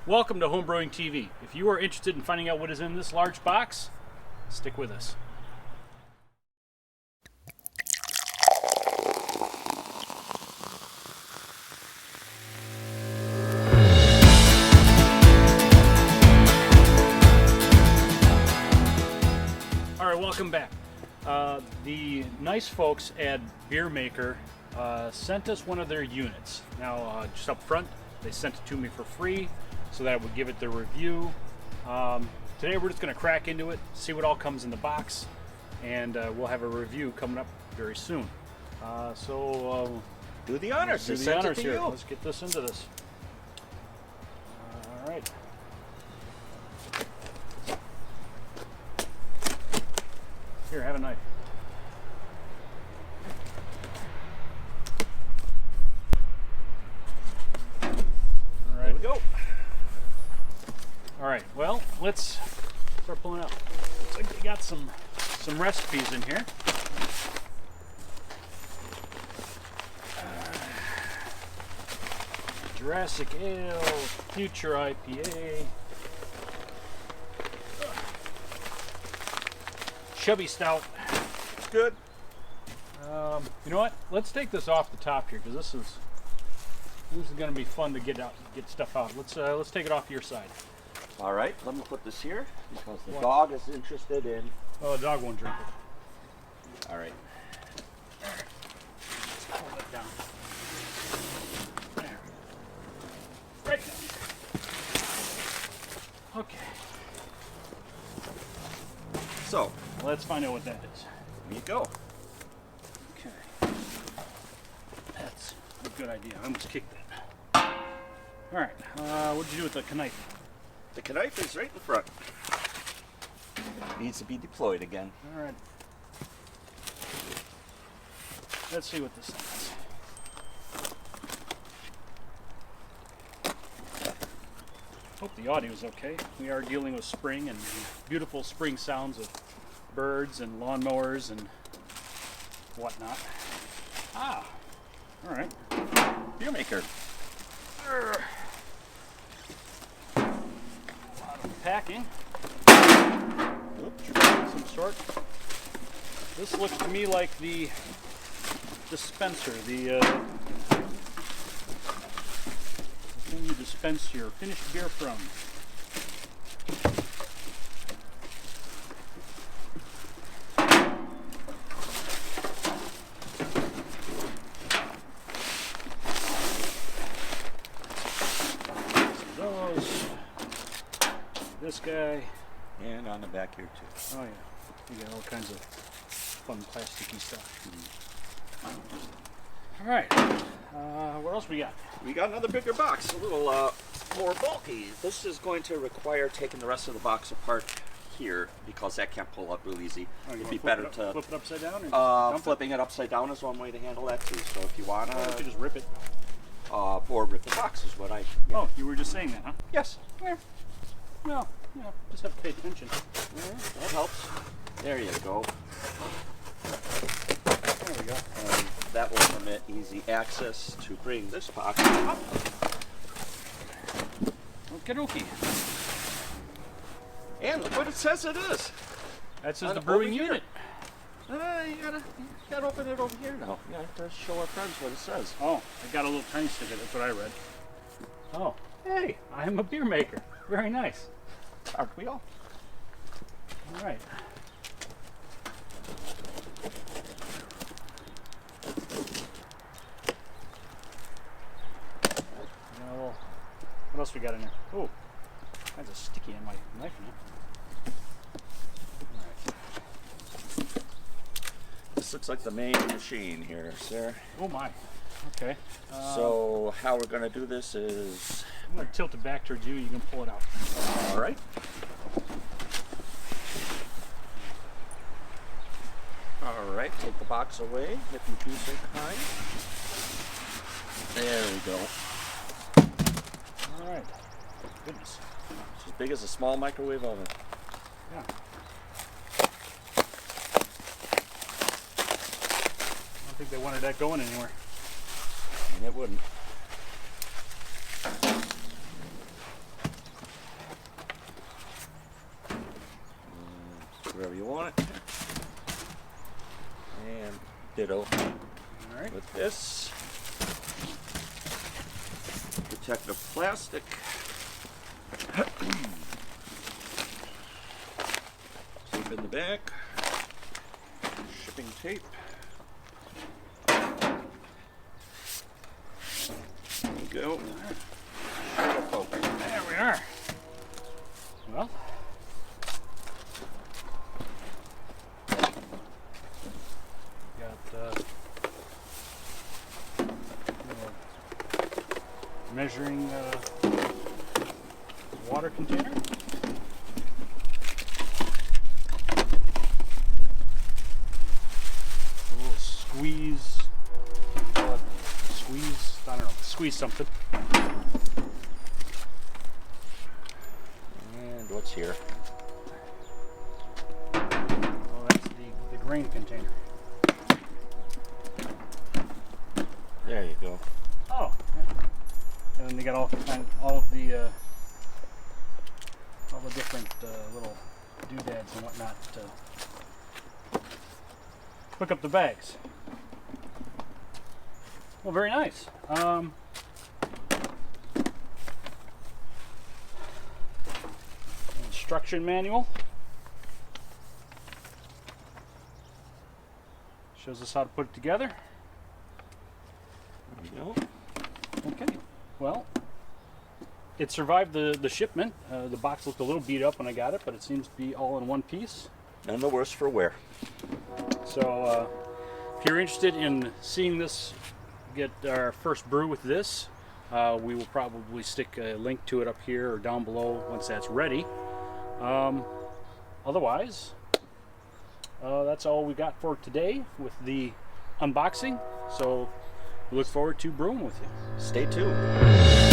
Welcome to Home Brewing TV. If you are interested in finding out what is in this large box, stick with us. All right, welcome back. The nice folks at BEERmkr sent us one of their units. Now, just up front, they sent it to me for free so that I would give it the review. Today we're just going to crack into it, see what all comes in the box, and we'll have a review coming up very soon. Do the honors. Do the honors here. Let's get this into this. All right. Here, have a knife. All right. There we go. All right. Well, let's start pulling out. Looks like they got some recipes in here. Jurassic Ale, Future IPA, Chubby Stout. Good. You know what? Let's take this off the top here because this is going to be fun to get stuff out. Let's take it off your side. All right. Let me put this here because the dog is interested in. Oh, the dog won't drink it. All right. Let's hold it down. There. Right down. Okay. So Let's find out what that is. here you go. Okay. That's a good idea. I almost kicked that. All right. What did you do with the knife? The knife is right in front. Needs to be deployed again. All right. Let's see what this is. Hope the audio is okay. We are dealing with spring and beautiful spring sounds of birds and lawnmowers and whatnot. Ah, all right. BEERmkr. A lot of packing. Of some sort. This looks to me like the dispenser, the thing you dispense your finished beer from. Those. This guy. And on the back here too. Oh yeah, you got all kinds of fun plasticky stuff. All right, what else we got? We got another bigger box, a little more bulky. This is going to require taking the rest of the box apart here because that can't pull up real easy. Oh, It'd be better to flip it upside down. Or flipping it upside down is one way to handle that too. So if you wanna, you could just rip it. or rip the box is what I. Yeah. Oh, you were just saying that, huh? Yes. Yeah. Well, you know, just have to pay attention. Yeah, that helps. There you go. There we go. And that will permit easy access to bring this box up. Okie dokie. And look what it says it is. That says On the brewing over here. unit. You gotta open it over here now. You have to show our friends what it says. Oh, I got a little tiny sticker. That's what I read. Oh, hey, I'm a beer maker. Very nice. Aren't we all? All right. Well, what else we got in there? Oh, that's a sticky on my knife now. All right. This looks like the main machine here, sir. Oh my. Okay. So how we're gonna do this is, I'm gonna tilt it back towards you. You can pull it out. all right. All right, take the box away if you be so kind. There we go. All right. Goodness. It's as big as a small microwave oven. Yeah. I don't think they wanted that going anywhere. And it wouldn't. wherever you want it. And ditto. All right. With this protective plastic. Tape in the back. Shipping tape. There we go. There we are. Well, got measuring water container. A little squeeze. Squeeze. I don't know. Squeeze something. And what's here? Oh, that's the grain container. There you go. Oh, yeah. And then they got all the different little doodads and whatnot to hook up the bags. Well, very nice. Instruction manual shows us how to put it together. There you go. Okay, well, it survived the shipment. The box looked a little beat up when I got it, but it seems to be all in one piece. None the worse for wear. So if you're interested in seeing this, get our first brew with this, we will probably stick a link to it up here or down below once that's ready. Otherwise, that's all we got for today with the unboxing. So we look forward to brewing with you. Stay tuned.